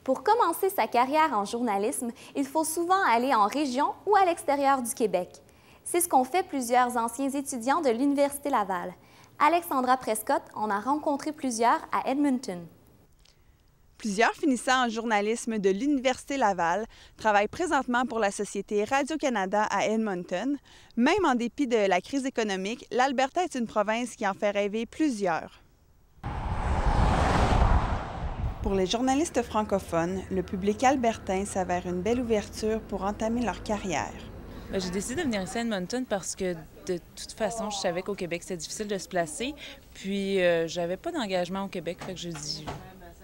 Pour commencer sa carrière en journalisme, il faut souvent aller en région ou à l'extérieur du Québec. C'est ce qu'ont fait plusieurs anciens étudiants de l'Université Laval. Alexandra Prescott en a rencontré plusieurs à Edmonton. Plusieurs finissants en journalisme de l'Université Laval travaillent présentement pour la société Radio-Canada à Edmonton. Même en dépit de la crise économique, l'Alberta est une province qui en fait rêver plusieurs. Pour les journalistes francophones, le public albertain s'avère une belle ouverture pour entamer leur carrière. J'ai décidé de venir ici à Edmonton parce que de toute façon, je savais qu'au Québec, c'était difficile de se placer. Puis, j'avais pas d'engagement au Québec, fait que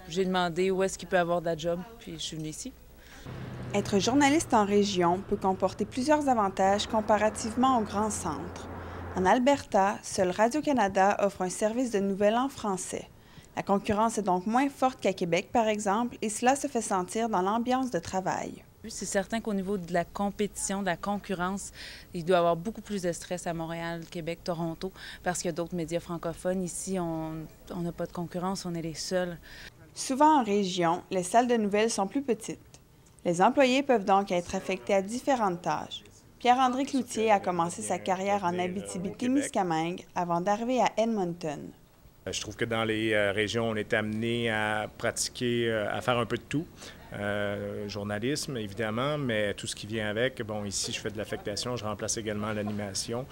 j'ai demandé où est-ce qu'il peut avoir de la job, puis je suis venue ici. Être journaliste en région peut comporter plusieurs avantages comparativement aux grands centres. En Alberta, seul Radio-Canada offre un service de nouvelles en français. La concurrence est donc moins forte qu'à Québec, par exemple, et cela se fait sentir dans l'ambiance de travail. C'est certain qu'au niveau de la compétition, de la concurrence, il doit y avoir beaucoup plus de stress à Montréal, Québec, Toronto, parce qu'il y a d'autres médias francophones. Ici, on n'a pas de concurrence, on est les seuls. Souvent en région, les salles de nouvelles sont plus petites. Les employés peuvent donc être affectés à différentes tâches. Pierre-André Cloutier a commencé sa carrière en Abitibi-Témiscamingue avant d'arriver à Edmonton. Je trouve que dans les régions, on est amené à pratiquer, à faire un peu de tout. Journalisme, évidemment, mais tout ce qui vient avec. Bon, ici, je fais de l'affectation, je remplace également l'animation.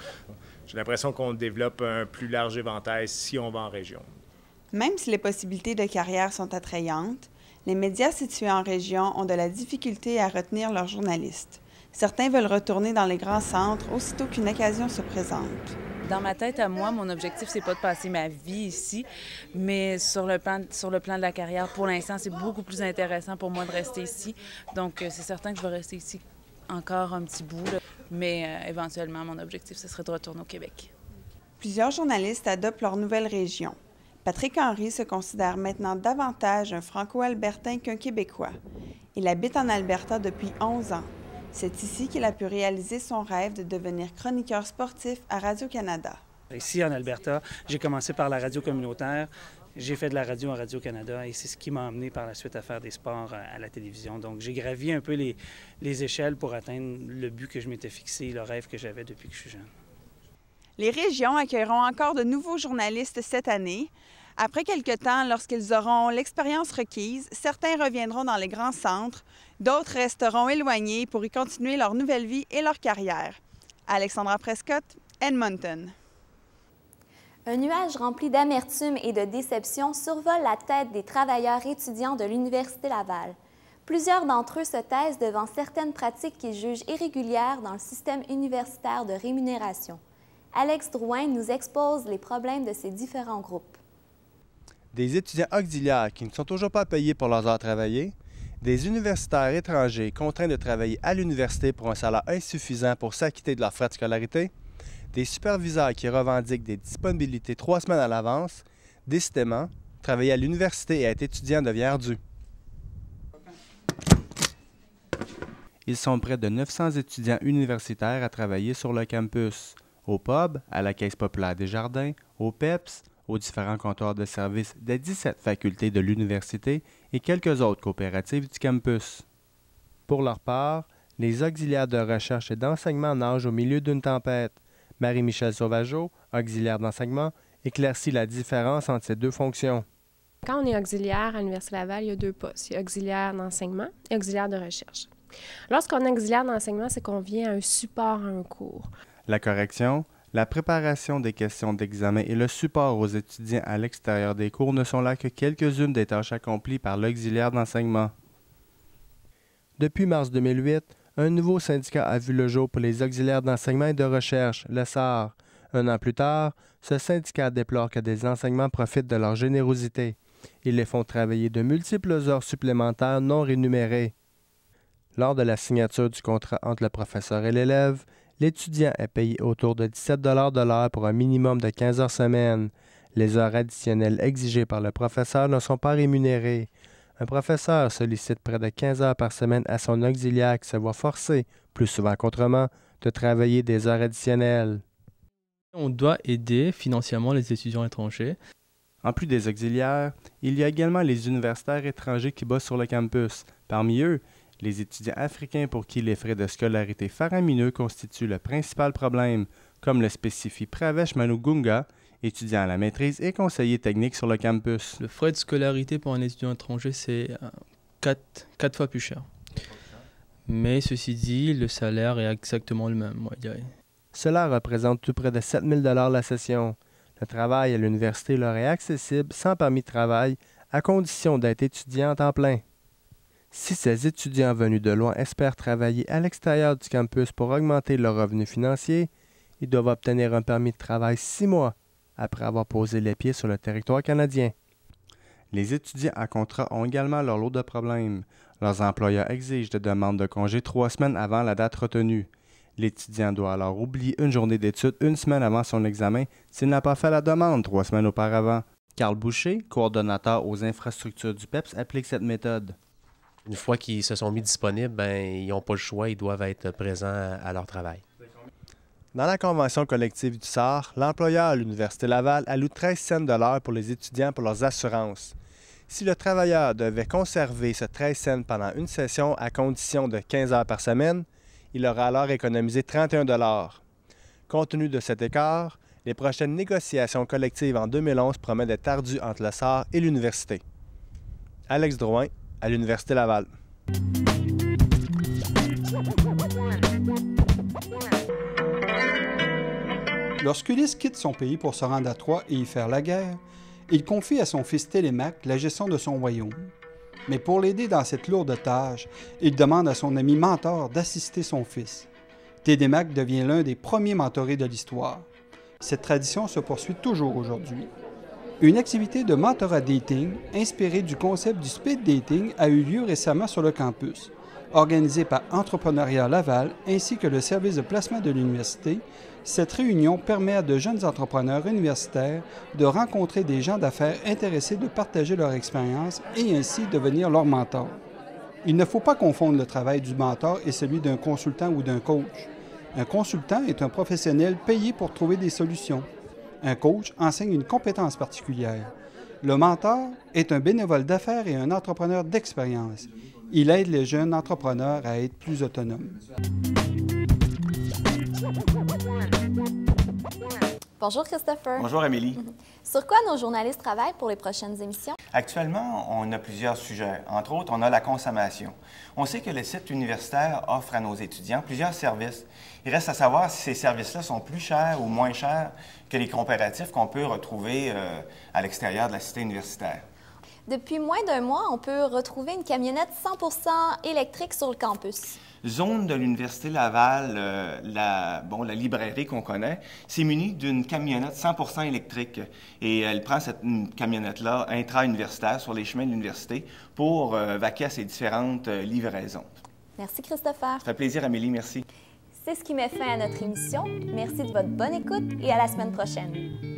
J'ai l'impression qu'on développe un plus large éventail si on va en région. Même si les possibilités de carrière sont attrayantes, les médias situés en région ont de la difficulté à retenir leurs journalistes. Certains veulent retourner dans les grands centres aussitôt qu'une occasion se présente. Dans ma tête, à moi, mon objectif, c'est pas de passer ma vie ici, mais sur le plan de la carrière, pour l'instant, c'est beaucoup plus intéressant pour moi de rester ici. Donc, c'est certain que je vais rester ici encore un petit bout, là. Mais éventuellement, mon objectif, ce serait de retourner au Québec. Plusieurs journalistes adoptent leur nouvelle région. Patrick Henry se considère maintenant davantage un Franco-Albertain qu'un Québécois. Il habite en Alberta depuis 11 ans. C'est ici qu'il a pu réaliser son rêve de devenir chroniqueur sportif à Radio-Canada. Ici, en Alberta, j'ai commencé par la radio communautaire. J'ai fait de la radio en Radio-Canada et c'est ce qui m'a amené par la suite à faire des sports à la télévision. Donc, j'ai gravi un peu les échelles pour atteindre le but que je m'étais fixé, le rêve que j'avais depuis que je suis jeune. Les régions accueilleront encore de nouveaux journalistes cette année. Après quelque temps, lorsqu'ils auront l'expérience requise, certains reviendront dans les grands centres, d'autres resteront éloignés pour y continuer leur nouvelle vie et leur carrière. Alexandra Prescott, Edmonton. Un nuage rempli d'amertume et de déception survole la tête des travailleurs étudiants de l'Université Laval. Plusieurs d'entre eux se taisent devant certaines pratiques qu'ils jugent irrégulières dans le système universitaire de rémunération. Alex Drouin nous expose les problèmes de ces différents groupes. Des étudiants auxiliaires qui ne sont toujours pas payés pour leurs heures travaillées, des universitaires étrangers contraints de travailler à l'université pour un salaire insuffisant pour s'acquitter de leurs frais de scolarité, des superviseurs qui revendiquent des disponibilités 3 semaines à l'avance. Décidément, travailler à l'université et être étudiant devient ardu. Ils sont près de 900 étudiants universitaires à travailler sur le campus, au pub, à la Caisse populaire des Jardins, au PEPS, aux différents comptoirs de services des 17 facultés de l'université et quelques autres coopératives du campus. Pour leur part, les auxiliaires de recherche et d'enseignement nagent au milieu d'une tempête. Marie-Michelle Sauvageau, auxiliaire d'enseignement, éclaircit la différence entre ces deux fonctions. Quand on est auxiliaire à l'Université Laval, il y a 2 postes. Il y a auxiliaire d'enseignement et auxiliaire de recherche. Lorsqu'on est auxiliaire d'enseignement, c'est qu'on vient à un support à un cours. La correction, la préparation des questions d'examen et le support aux étudiants à l'extérieur des cours ne sont là que quelques-unes des tâches accomplies par l'auxiliaire d'enseignement. Depuis mars 2008, un nouveau syndicat a vu le jour pour les auxiliaires d'enseignement et de recherche, le SAR. Un an plus tard, ce syndicat déplore que des enseignements profitent de leur générosité. Ils les font travailler de multiples heures supplémentaires non rémunérées. Lors de la signature du contrat entre le professeur et l'élève, l'étudiant est payé autour de 17 de l'heure pour un minimum de 15 heures semaine. Les heures additionnelles exigées par le professeur ne sont pas rémunérées. Un professeur sollicite près de 15 heures par semaine à son auxiliaire qui se voit forcé, plus souvent qu'autrement, de travailler des heures additionnelles. On doit aider financièrement les étudiants étrangers. En plus des auxiliaires, il y a également les universitaires étrangers qui bossent sur le campus. Parmi eux, les étudiants africains pour qui les frais de scolarité faramineux constituent le principal problème, comme le spécifie Pravesh Manugunga, étudiant à la maîtrise et conseiller technique sur le campus. Le frais de scolarité pour un étudiant étranger, c'est 4 fois plus cher. Mais ceci dit, le salaire est exactement le même, moi, je dirais. Cela représente tout près de 7 000 $ la session. Le travail à l'université leur est accessible sans permis de travail, à condition d'être étudiant en temps plein. Si ces étudiants venus de loin espèrent travailler à l'extérieur du campus pour augmenter leurs revenus financiers, ils doivent obtenir un permis de travail 6 mois après avoir posé les pieds sur le territoire canadien. Les étudiants à contrat ont également leur lot de problèmes. Leurs employeurs exigent de demandes de congé 3 semaines avant la date retenue. L'étudiant doit alors oublier une journée d'études 1 semaine avant son examen s'il n'a pas fait la demande 3 semaines auparavant. Carl Boucher, coordonnateur aux infrastructures du PEPS, applique cette méthode. Une fois qu'ils se sont mis disponibles, ils n'ont pas le choix, ils doivent être présents à leur travail. Dans la convention collective du SAR, l'employeur à l'Université Laval alloue 13 cents de l'heure pour les étudiants pour leurs assurances. Si le travailleur devait conserver ce 13 cents pendant une session à condition de 15 heures par semaine, il aura alors économisé 31 $. Compte tenu de cet écart, les prochaines négociations collectives en 2011 promettent d'être ardues entre le SAR et l'université. Alex Drouin, à l'Université Laval. Lorsqu'Ulysse quitte son pays pour se rendre à Troie et y faire la guerre, il confie à son fils Télémaque la gestion de son royaume. Mais pour l'aider dans cette lourde tâche, il demande à son ami Mentor d'assister son fils. Télémaque devient l'un des premiers mentorés de l'histoire. Cette tradition se poursuit toujours aujourd'hui. Une activité de mentorat dating, inspirée du concept du speed dating, a eu lieu récemment sur le campus. Organisée par Entrepreneuriat Laval ainsi que le service de placement de l'université, cette réunion permet à de jeunes entrepreneurs universitaires de rencontrer des gens d'affaires intéressés de partager leur expérience et ainsi devenir leur mentor. Il ne faut pas confondre le travail du mentor et celui d'un consultant ou d'un coach. Un consultant est un professionnel payé pour trouver des solutions. Un coach enseigne une compétence particulière. Le mentor est un bénévole d'affaires et un entrepreneur d'expérience. Il aide les jeunes entrepreneurs à être plus autonomes. Bonjour Christopher. Bonjour Amélie. Sur quoi nos journalistes travaillent pour les prochaines émissions? Actuellement, on a plusieurs sujets. Entre autres, on a la consommation. On sait que le site universitaire offre à nos étudiants plusieurs services. Il reste à savoir si ces services-là sont plus chers ou moins chers que les comparatifs qu'on peut retrouver à l'extérieur de la cité universitaire. Depuis moins d'un mois, on peut retrouver une camionnette 100% électrique sur le campus. Zone de l'Université Laval, la librairie qu'on connaît, c'est muni d'une camionnette 100% électrique. Et elle prend cette camionnette-là intra-universitaire sur les chemins de l'université pour vaquer à ses différentes livraisons. Merci Christopher. Ça fait plaisir Amélie, merci. C'est ce qui met fin à notre émission. Merci de votre bonne écoute et à la semaine prochaine.